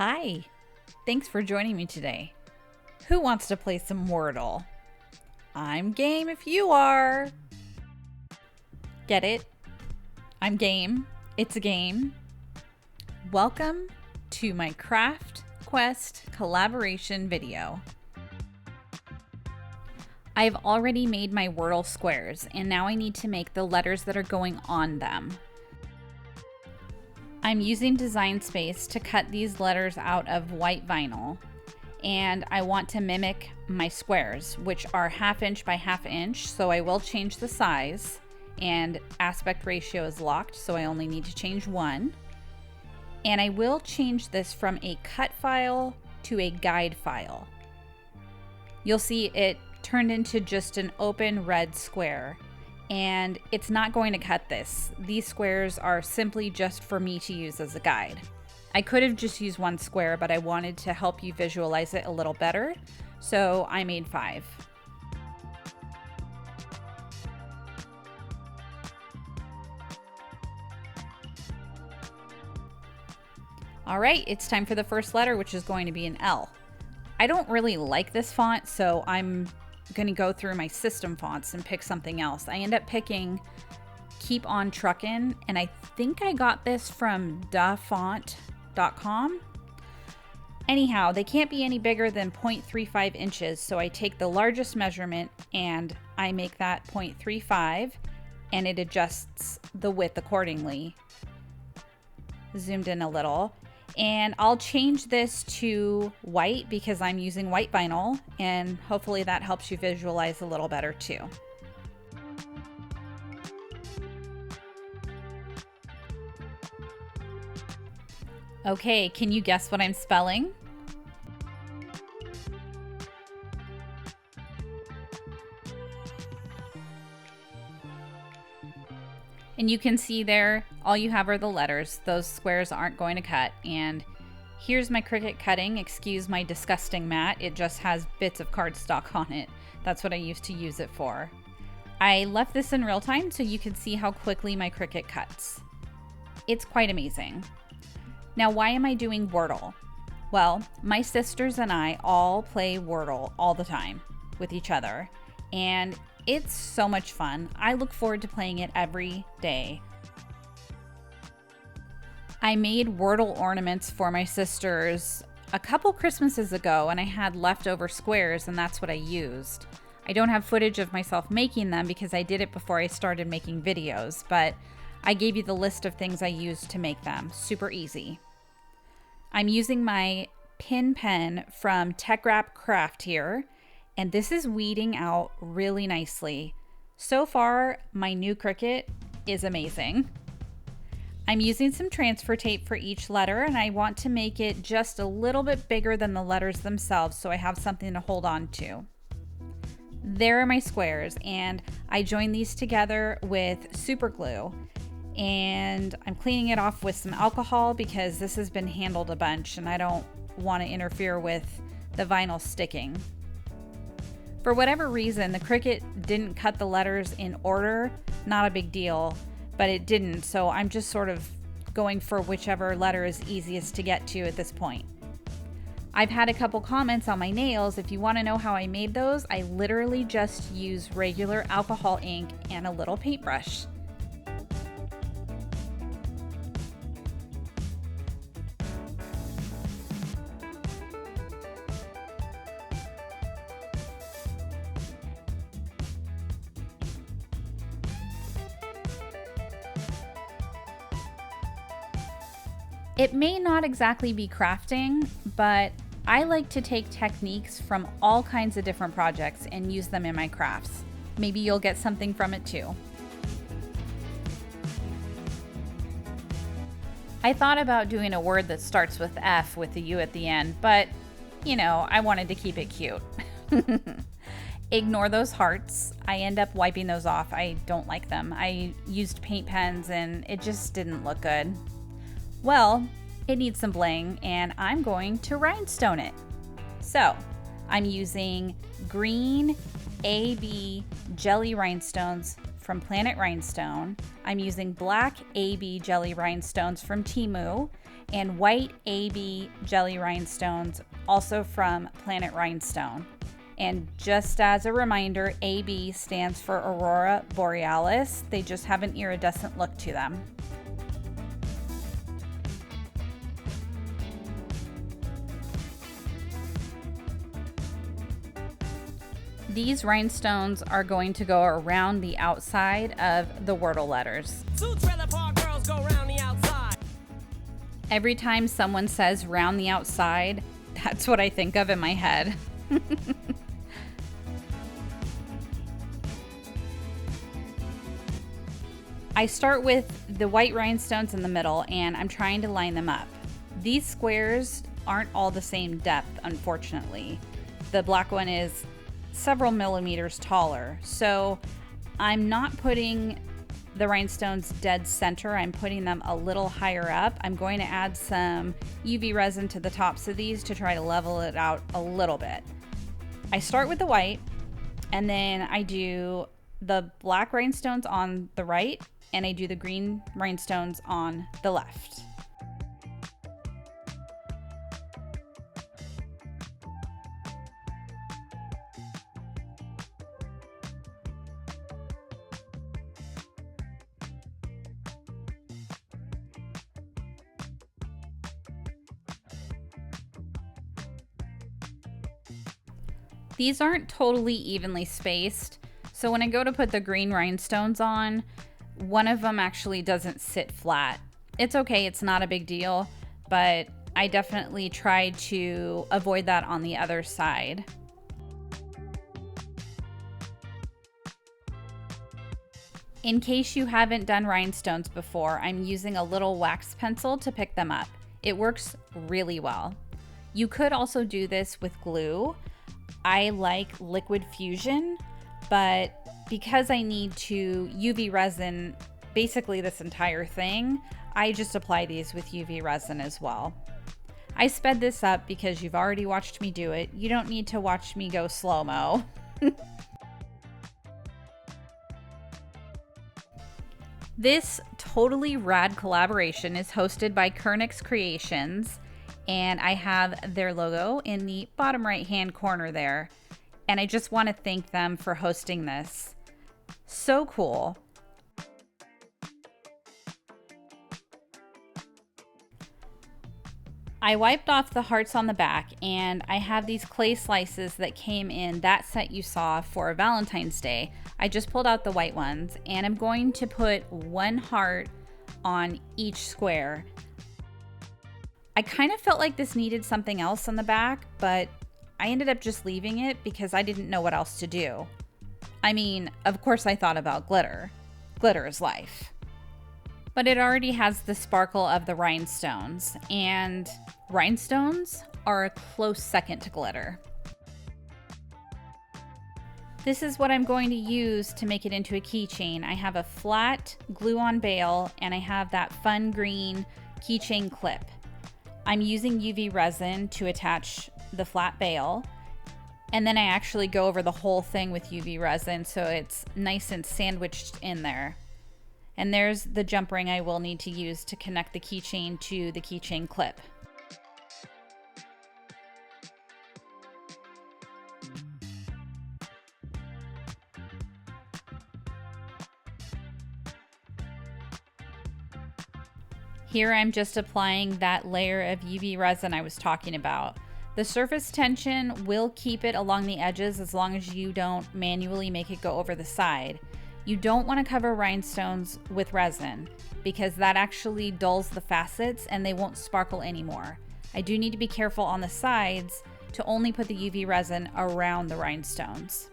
Hi, thanks for joining me today. Who wants to play some Wordle? I'm game if you are. Get it? I'm game. It's a game. Welcome to my Craft Quest collaboration video. I've already made my Wordle squares and now I need to make the letters that are going on them. I'm using Design Space to cut these letters out of white vinyl, and I want to mimic my squares, which are 1/2 inch by 1/2 inch, so I will change the size, and aspect ratio is locked, so I only need to change one. And I will change this from a cut file to a guide file. You'll see it turned into just an open red square. And it's not going to cut this. These squares are simply just for me to use as a guide. I could have just used one square, but I wanted to help you visualize it a little better, so I made 5. All right, it's time for the first letter, which is going to be an L. I don't really like this font, so I'm gonna go through my system fonts and pick something else. I end up picking Keep On Truckin', and I think I got this from dafont.com. Anyhow, they can't be any bigger than 0.35 inches, so I take the largest measurement and I make that 0.35, and it adjusts the width accordingly. Zoomed in a little. And I'll change this to white because I'm using white vinyl, and hopefully that helps you visualize a little better too. Okay, can you guess what I'm spelling? And you can see there, all you have are the letters. Those squares aren't going to cut. And here's my Cricut cutting. Excuse my disgusting mat. It just has bits of cardstock on it. That's what I used to use it for. I left this in real time so you can see how quickly my Cricut cuts. It's quite amazing. Now, why am I doing Wordle? Well, my sisters and I all play Wordle all the time with each other. And it's so much fun. I look forward to playing it every day. I made Wordle ornaments for my sisters a couple Christmases ago, and I had leftover squares, and that's what I used. I don't have footage of myself making them because I did it before I started making videos, but I gave you the list of things I used to make them. Super easy. I'm using my pin pen from Tech Wrap Craft here, and this is weeding out really nicely. So far, my new Cricut is amazing. I'm using some transfer tape for each letter, and I want to make it just a little bit bigger than the letters themselves so I have something to hold on to. There are my squares, and I joined these together with super glue. And I'm cleaning it off with some alcohol because this has been handled a bunch and I don't want to interfere with the vinyl sticking. For whatever reason, the Cricut didn't cut the letters in order. Not a big deal, but it didn't. So I'm just sort of going for whichever letter is easiest to get to at this point. I've had a couple comments on my nails. If you want to know how I made those, I literally just use regular alcohol ink and a little paintbrush. It may not exactly be crafting, but I like to take techniques from all kinds of different projects and use them in my crafts. Maybe you'll get something from it too. I thought about doing a word that starts with F with the U at the end, but you know, I wanted to keep it cute. Ignore those hearts. I end up wiping those off. I don't like them. I used paint pens and it just didn't look good. Well, it needs some bling, and I'm going to rhinestone it. So, I'm using green AB jelly rhinestones from Planet Rhinestone. I'm using black AB jelly rhinestones from Temu, and white AB jelly rhinestones, also from Planet Rhinestone. And just as a reminder, AB stands for Aurora Borealis. They just have an iridescent look to them. These rhinestones are going to go around the outside of the Wordle letters. Girls go round the outside. Every time someone says round the outside, that's what I think of in my head. I start with the white rhinestones in the middle and I'm trying to line them up. These squares aren't all the same depth, unfortunately. The black one is several millimeters taller, so I'm not putting the rhinestones dead center. I'm putting them a little higher up. I'm going to add some UV resin to the tops of these to try to level it out a little bit. I start with the white and then I do the black rhinestones on the right and I do the green rhinestones on the left. These aren't totally evenly spaced, so when I go to put the green rhinestones on, one of them actually doesn't sit flat. It's okay, it's not a big deal, but I definitely tried to avoid that on the other side. In case you haven't done rhinestones before, I'm using a little wax pencil to pick them up. It works really well. You could also do this with glue. I like liquid fusion, but because I need to UV resin basically this entire thing, I just apply these with UV resin as well. I sped this up because you've already watched me do it. You don't need to watch me go slow-mo. This totally rad collaboration is hosted by Kirnix Creations, and I have their logo in the bottom right-hand corner there. And I just want to thank them for hosting this. So cool. I wiped off the hearts on the back, and I have these clay slices that came in that set you saw for Valentine's Day. I just pulled out the white ones, and I'm going to put one heart on each square. I kind of felt like this needed something else on the back, but I ended up just leaving it because I didn't know what else to do. I mean, of course I thought about glitter. Glitter is life. But it already has the sparkle of the rhinestones, and rhinestones are a close second to glitter. This is what I'm going to use to make it into a keychain. I have a flat glue-on bail, and I have that fun green keychain clip. I'm using UV resin to attach the flat bail, and then I actually go over the whole thing with UV resin so it's nice and sandwiched in there. And there's the jump ring I will need to use to connect the keychain to the keychain clip. Here I'm just applying that layer of UV resin I was talking about. The surface tension will keep it along the edges as long as you don't manually make it go over the side. You don't want to cover rhinestones with resin because that actually dulls the facets and they won't sparkle anymore. I do need to be careful on the sides to only put the UV resin around the rhinestones.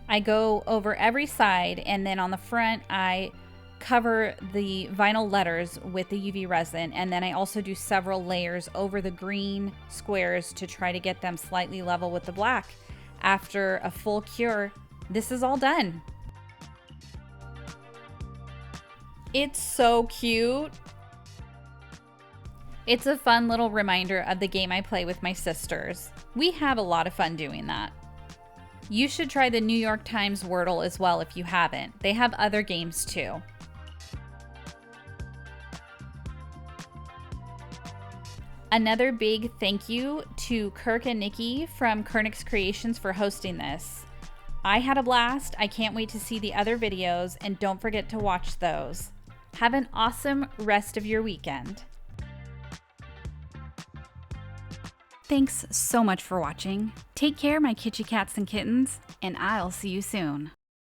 I go over every side, and then on the front I cover the vinyl letters with the UV resin, and then I also do several layers over the green squares to try to get them slightly level with the black. After a full cure, this is all done. It's so cute. It's a fun little reminder of the game I play with my sisters. We have a lot of fun doing that. You should try the New York Times Wordle as well if you haven't. They have other games too. Another big thank you to Kirk and Nikki from Kirnix Creations for hosting this. I had a blast. I can't wait to see the other videos, and don't forget to watch those. Have an awesome rest of your weekend. Thanks so much for watching. Take care, my kitschy cats and kittens, and I'll see you soon.